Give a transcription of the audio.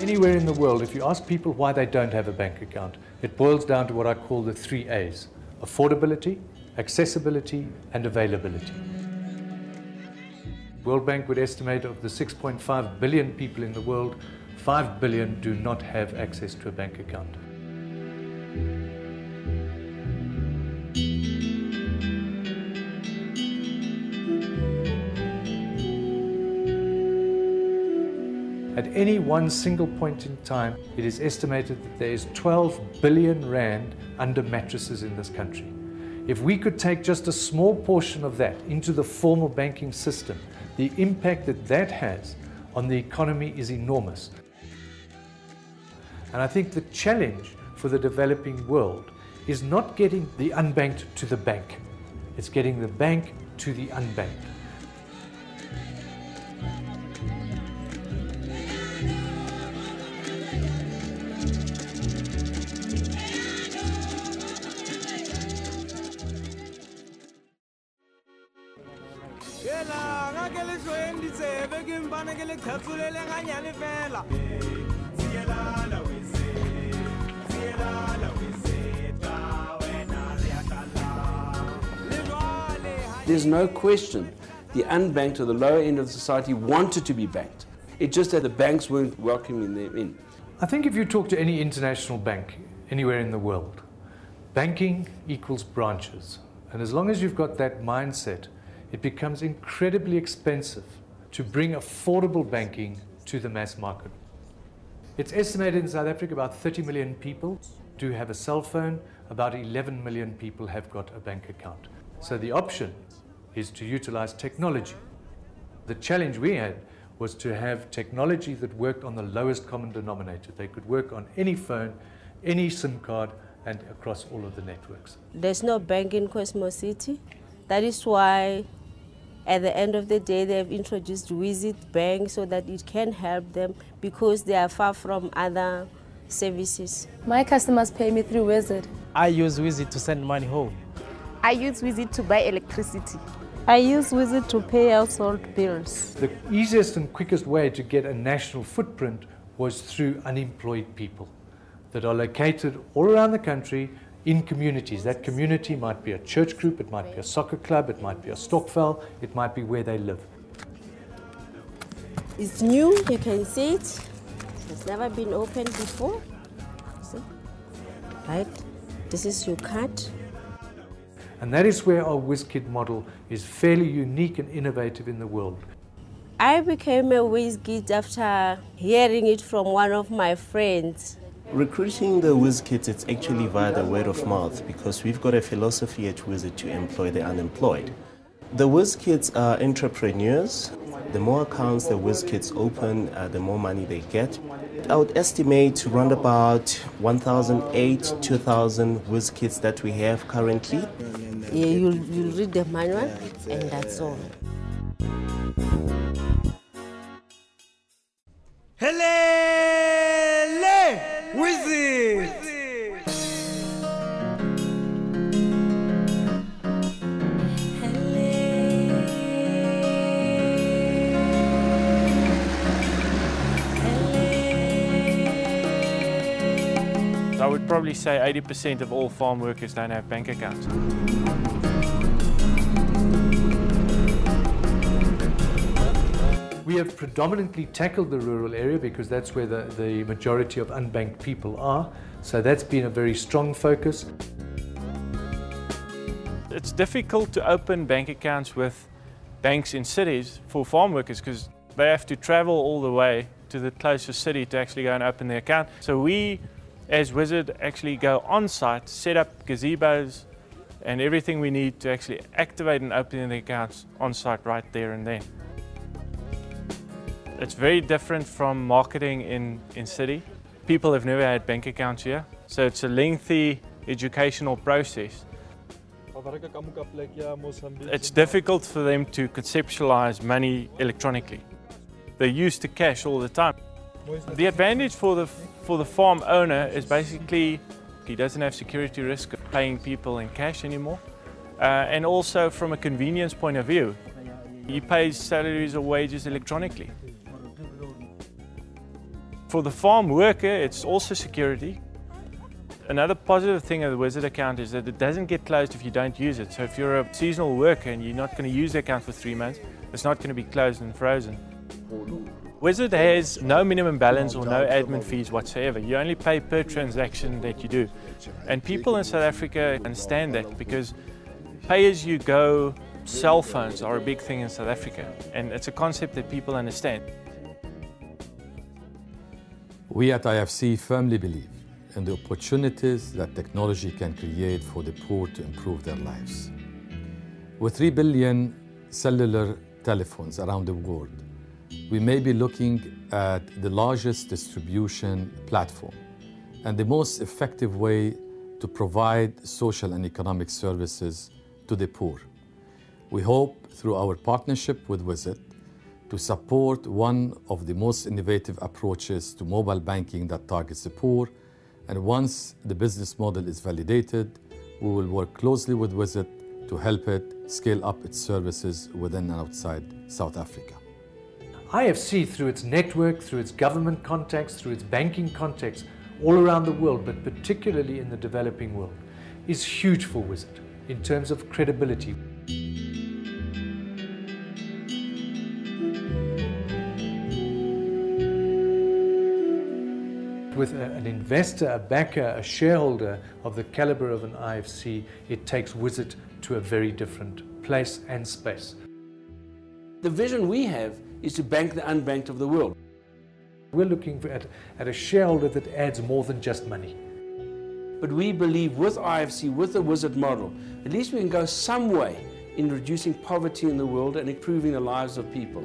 Anywhere in the world, if you ask people why they don't have a bank account, it boils down to what I call the 3 A's: affordability, accessibility, and availability. World Bank would estimate of the 6.5 billion people in the world, 5 billion do not have access to a bank account. At any one single point in time, it is estimated that there is 12 billion rand under mattresses in this country. If we could take just a small portion of that into the formal banking system, the impact that that has on the economy is enormous. And I think the challenge for the developing world is not getting the unbanked to the bank, it's getting the bank to the unbanked. There's no question the unbanked or the lower end of society wanted to be banked. It's just that the banks weren't welcoming them in. I think if you talk to any international bank anywhere in the world, banking equals branches. And as long as you've got that mindset, it becomes incredibly expensive to bring affordable banking to the mass market. It's estimated in South Africa about 30 million people do have a cell phone, about 11 million people have got a bank account. So the option is to utilize technology. The challenge we had was to have technology that worked on the lowest common denominator. They could work on any phone, any SIM card, and across all of the networks. There's no bank in Cosmo City. That is why at the end of the day they've introduced WIZZIT Bank so that it can help them because they are far from other services. My customers pay me through WIZZIT. I use WIZZIT to send money home. I use WIZZIT to buy electricity. I use WIZZIT to pay household bills. The easiest and quickest way to get a national footprint was through unemployed people that are located all around the country in communities. That community might be a church group, it might be a soccer club, it might be a stokvel, it might be where they live. It's new, you can see it. It's never been opened before. See? Right? This is your card. And that is where our WIZKid model is fairly unique and innovative in the world. I became a WIZKid after hearing it from one of my friends. Recruiting the WIZKids, it's actually via the word of mouth because we've got a philosophy at WIZZIT to employ the unemployed. The WIZKids are entrepreneurs. The more accounts the WIZKids open, the more money they get. I would estimate around about 1,008, 2,000 WIZKids that we have currently. Yeah, you'll read the manual and that's all. Hello, WIZZIT! I would probably say 80% of all farm workers don't have bank accounts. We have predominantly tackled the rural area because that's where the majority of unbanked people are. So that's been a very strong focus. It's difficult to open bank accounts with banks in cities for farm workers because they have to travel all the way to the closest city to actually go and open their account. So we, as WIZZIT, actually go on site, set up gazebos and everything we need to actually activate and open the accounts on site right there and then. It's very different from marketing in city. People have never had bank accounts here, so it's a lengthy educational process. It's difficult for them to conceptualize money electronically. They're used to cash all the time. The advantage for the farm owner is basically he doesn't have security risk of paying people in cash anymore. And also from a convenience point of view, he pays salaries or wages electronically. For the farm worker, it's also security. Another positive thing of the WIZZIT account is that it doesn't get closed if you don't use it. So if you're a seasonal worker and you're not going to use the account for 3 months, it's not going to be closed and frozen. WIZZIT has no minimum balance or no admin fees whatsoever. You only pay per transaction that you do. And people in South Africa understand that because pay-as-you-go cell phones are a big thing in South Africa. And it's a concept that people understand. We at IFC firmly believe in the opportunities that technology can create for the poor to improve their lives. With 3 billion cellular telephones around the world, we may be looking at the largest distribution platform and the most effective way to provide social and economic services to the poor. We hope through our partnership with WIZZIT to support one of the most innovative approaches to mobile banking that targets the poor. And once the business model is validated, we will work closely with WIZZIT to help it scale up its services within and outside South Africa. IFC, through its network, through its government contacts, through its banking contacts, all around the world, but particularly in the developing world, is huge for WIZZIT in terms of credibility. With an investor, a backer, a shareholder of the caliber of an IFC, it takes WIZZIT to a very different place and space. The vision we have is to bank the unbanked of the world. We're looking at a shareholder that adds more than just money. But we believe with IFC, with the WIZZIT model, at least we can go some way in reducing poverty in the world and improving the lives of people.